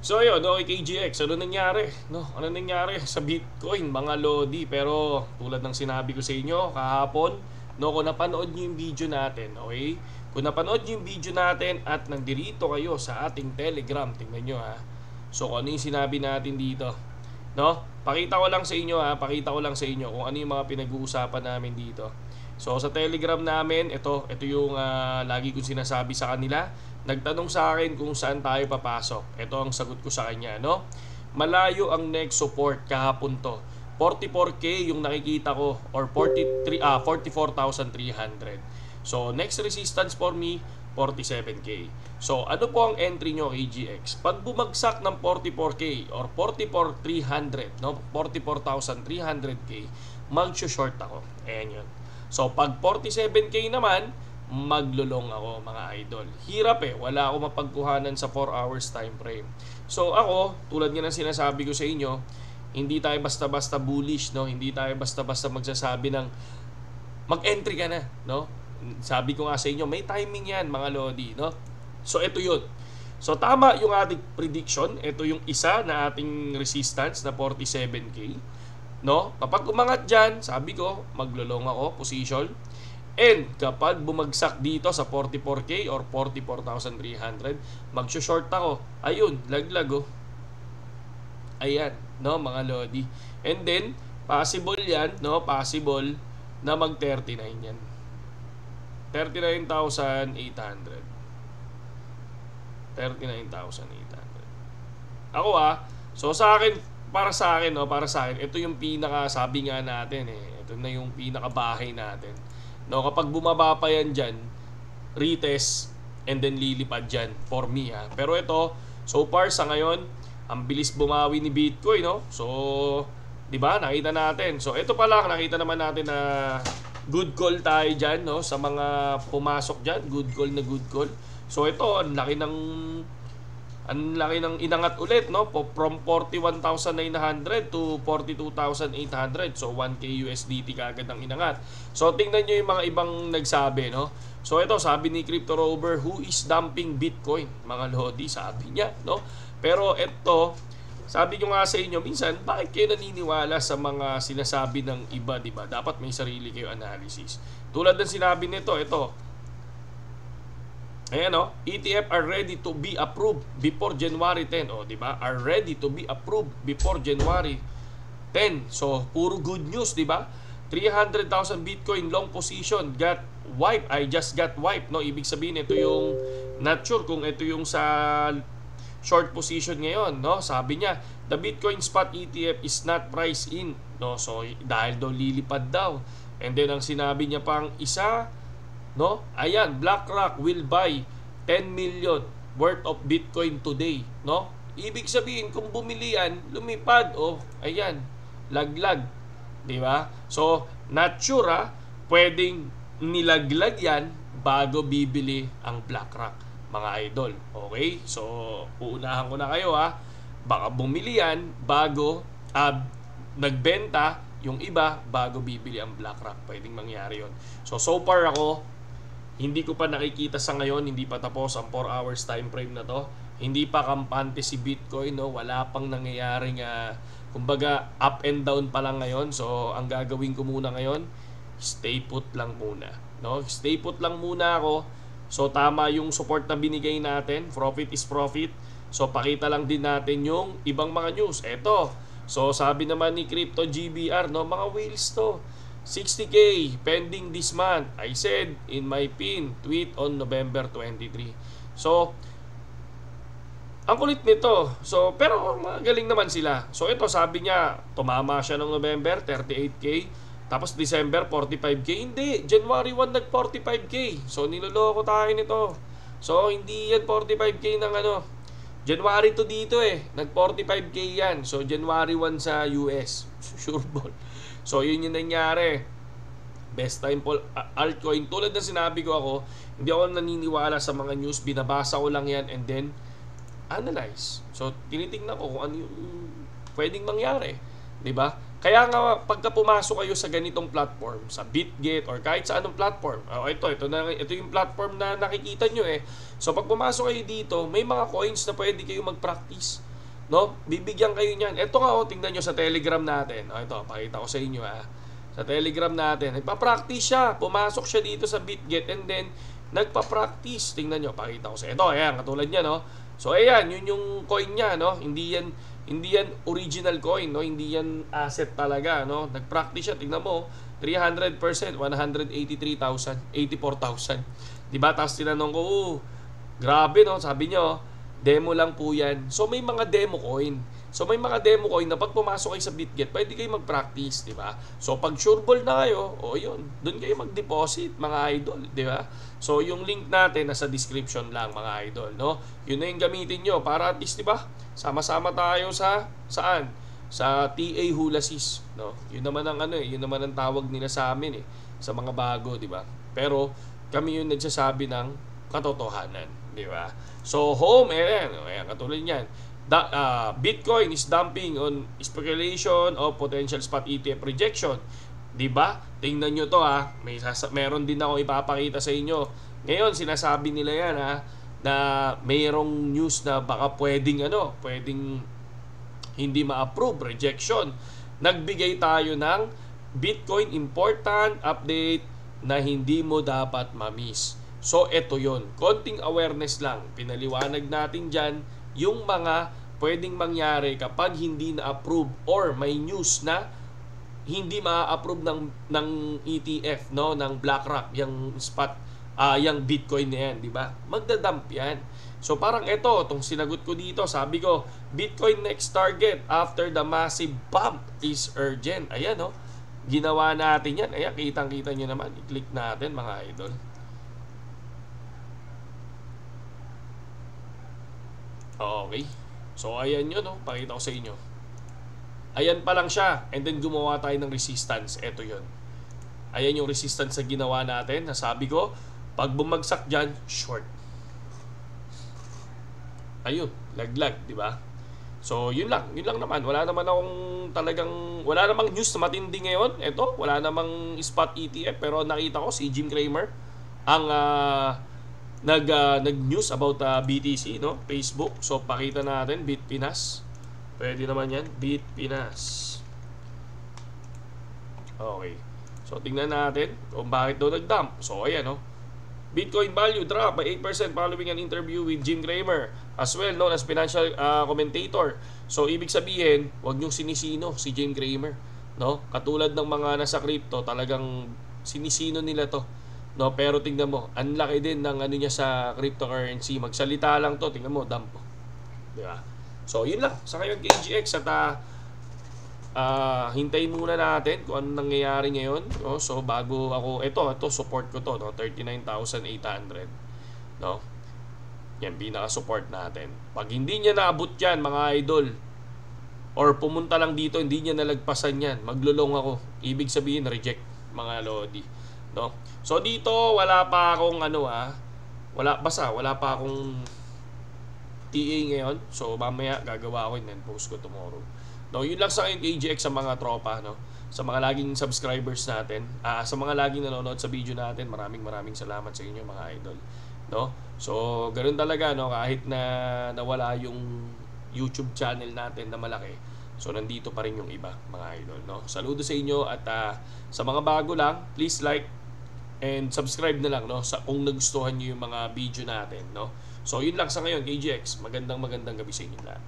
So ayun, okay, KGX, ano nangyari? No, ano nangyari sa Bitcoin, mga lodi? Pero tulad ng sinabi ko sa inyo kahapon, no, kung napanood niyo yung video natin, okay? Kung napanood niyo yung video natin at nandirito kayo sa ating Telegram, tingnan niyo ha. So kung ano yung sinabi natin dito, no? Pakita ko lang sa inyo ha, pakita ko lang sa inyo kung ano yung mga pinag-uusapan namin dito. So sa Telegram namin, ito yung lagi kong sinasabi sa kanila. Nagtanong sa akin kung saan tayo papasok. Ito ang sagot ko sa kanya, no? Malayo ang next support kahapon to. 44k yung nakikita ko or 44,300. So next resistance for me 47k. So ano po ang entry nyo KGX? Pag bumagsak ng 44k or 44,300, no? 44,300k, mag-short ako. Ayan yun. So pag 47k naman, maglulong ako mga idol. Hirap wala ako mapagkuhanan sa 4 hours time frame. So ako, tulad nga ng sinasabi ko sa inyo, hindi tayo basta-basta bullish, no? Hindi tayo basta-basta magsasabi ng mag-entry ka na, no? Sabi ko nga sa inyo, may timing yan mga lodi, no? So ito yun. So tama yung ating prediction. Ito yung isa na ating resistance na 47k, no? Kapag umangat dyan, sabi ko, maglulong ako, position. And kapag bumagsak dito sa 44k or 44,300, mag-short ako. Ayun, laglag oh. Ayan, no, mga lodi. And then, possible yan, no, possible na mag-39 yan. 39,800. 39,800. Ako so sa akin, para sa akin, ito yung pinaka, sabi nga natin ito na yung pinaka bahay natin. No, kapag bumaba pa yan dyan, retest and then lilipad dyan for me Pero ito, so far sa ngayon, ang bilis bumawi ni Bitcoin, no? So, di ba? Nakita natin. So, ito pa lang, nakita naman natin na good call tayo dyan, no? Sa mga pumasok dyan, good call na good call. So, ito, ang laki ng inangat ulit, no? From 41,900 to 42,800. So 1k USDT kaagad ang inangat. So tingnan nyo yung mga ibang nagsabi, no? So ito, sabi ni Crypto Rover, who is dumping Bitcoin? Mga lodi, sabi niya, no? Pero ito, sabi ko nga sa inyo, minsan, bakit kayo naniniwala sa mga sinasabi ng iba, di ba? Dapat may sarili kayo analysis. Tulad ng sinabi nito, ito, ayan ETF are ready to be approved before January 10. Di ba? Are ready to be approved before January 10. So, puro good news, di ba? 300,000 Bitcoin long position got wiped. I just got wiped, no? Ibig sabihin, ito yung not sure kung ito yung sa short position ngayon, no? Sabi niya, the Bitcoin spot ETF is not priced in, no? So, dahil daw lilipad daw. And then, ang sinabi niya pang isa, no? Ayan, BlackRock will buy 10 million worth of Bitcoin today, no? Ibig sabihin, kung bumili yan, lumipad, ayan, laglag, di ba? So, not sure pwedeng nilaglag yan bago bibili ang BlackRock, mga idol. Okay? So, uunahan ko na kayo baka bumili yan bago nagbenta yung iba bago bibili ang BlackRock. Pwedeng mangyari yon. So far ako, hindi ko pa nakikita sa ngayon, hindi pa tapos ang 4 hours time frame na to. Hindi pa kampante si Bitcoin, no? Wala pang nangyayaring kumbaga up and down pa lang ngayon. So ang gagawin ko muna ngayon, stay put lang muna, no? Stay put lang muna ako. So tama yung support na binigay natin, profit is profit. So pakita lang din natin yung ibang mga news. Eto, so sabi naman ni Crypto GBR, no, mga whales to. 60k pending this month, I said in my pin tweet on November 23. So, ang kulit nito. So, pero magaling naman sila. So, ito sabi niya, tumama siya ng November, 38k. Tapos December, 45k. Hindi, January 1 nag 45k. So, niloloko tayo nito. So, hindi yan 45k ng January to dito nag 45k yan. So, January 1 sa US. Sure ball. So, yun yung nangyari. Best time for altcoin. Tulad na sinabi ko ako, hindi ako naniniwala sa mga news. Binabasa ko lang yan and then analyze. So, tinitingnan ko kung ano yung pwedeng mangyari. Diba? Kaya nga, pagka pumasok kayo sa ganitong platform, sa BitGet or kahit sa anong platform, ito yung platform na nakikita nyo So, pag pumasok kayo dito, may mga coins na pwede kayo mag-practice. no? Bibigyan kayo niyan. Ito nga, oh, tingnan nyo sa Telegram natin. Oh, ito, pakita ko sa inyo, ha. Sa Telegram natin, nagpa-practice siya. Pumasok siya dito sa BitGet and then nagpa-practice. Tingnan nyo, pakita ko sa ito. Ayan, katulad niya, no? So, ayan, yun yung coin niya, no? Hindi yan original coin, no? Hindi yan asset talaga, no? Nag-practice siya, tingnan mo, 300%, 183,000, 84,000. Diba? Tapos tinanong ko, grabe, no? Sabi niyo, demo lang po yan. So, may mga demo coin. So, may mga demo coin na pag pumasok kayo sa BitGet, pwede kayo mag-practice, di ba? So, pag sureball na kayo, yun, doon kayo mag-deposit, mga idol, di ba? So, yung link natin nasa description lang, mga idol, no? Yun na yung gamitin nyo para at least, di ba? Sama-sama tayo saan? Sa TA Hulasis, no? Yun naman ang yun naman ang tawag nila sa amin sa mga bago, di ba? Pero kami yung nagsasabi ng katotohanan, di ba? So, home, ayan, katulad niyan. Bitcoin is dumping on speculation of potential spot ETF rejection. 'Di ba? Tingnan niyo to meron din ako ipapakita sa inyo. Ngayon sinasabi nila yan na mayroong news na baka pwedeng hindi ma-approve, rejection. Nagbigay tayo ng Bitcoin important update na hindi mo dapat ma-miss. So ito 'yon. Konting awareness lang. Pinaliwanag natin diyan yung mga pwedeng mangyari kapag hindi na-approve or may news na hindi ma-approve ng ETF, no, ng BlackRock, yung spot, yung Bitcoin na yan, di ba? Magdadump yan. So parang itong sinagot ko dito, sabi ko, Bitcoin next target after the massive bump is urgent. Ayan, no? Ginawa natin yan. Ayan, kitang-kita nyo naman. I-click natin, mga idol. Okay. So, ayan yun, no? Pakita ko sa inyo. Ayan pa lang siya. And then, gumawa tayo ng resistance. Ito yun. Ayan yung resistance na ginawa natin. Nasabi ko, pag bumagsak dyan, short. Ayun. Laglag, di ba? So, yun lang. Yun lang naman. Wala naman wala namang news na matindi ngayon. Ito, wala namang spot ETF. Pero nakita ko si Jim Cramer ang nag-news about BTC, no? Facebook. So, pakita natin, Bitpinas. Pwede naman yan, Bitpinas. Okay. So, tingnan natin kung bakit daw nag-dump. So, ayan, no? Bitcoin value drop by 8% following an interview with Jim Cramer, as well known as financial commentator. So, ibig sabihin, wag niyong sinisino si Jim Cramer, no? Katulad ng mga nasa crypto, talagang sinisino nila to. No, pero tingnan mo, ang laki din ng niya sa cryptocurrency. Magsalita lang to, tingnan mo, dump. Di ba? So, yun lang. Sa ngayon, KGX, at hintayin muna natin kung ano nangyayari ngayon. No? So, bago ako, ito, support ko to, no? 39,800. No? Yan, pinaka-support natin. Pag hindi niya naabot yan, mga idol, or pumunta lang dito, hindi niya nalagpasan yan, maglulong ako. Ibig sabihin, reject, mga lodi. No? So dito wala pa akong wala pa akong TA ngayon. So mamaya gagawa ako and post ko tomorrow. No, yun lang sa akin KGX sa mga tropa, no. Sa mga laging subscribers natin, sa mga laging nanonood sa video natin, maraming salamat sa inyo, mga idol. No? So ganoon talaga, no, kahit na nawala yung YouTube channel natin na malaki. So nandito pa rin yung iba, mga idol, no. Saludo sa inyo at sa mga bago lang, please like and subscribe na lang, no, kung nagustuhan niyo yung mga video natin, no. So yun lang sa ngayon, KGX. Magandang gabi sa inyo lahat.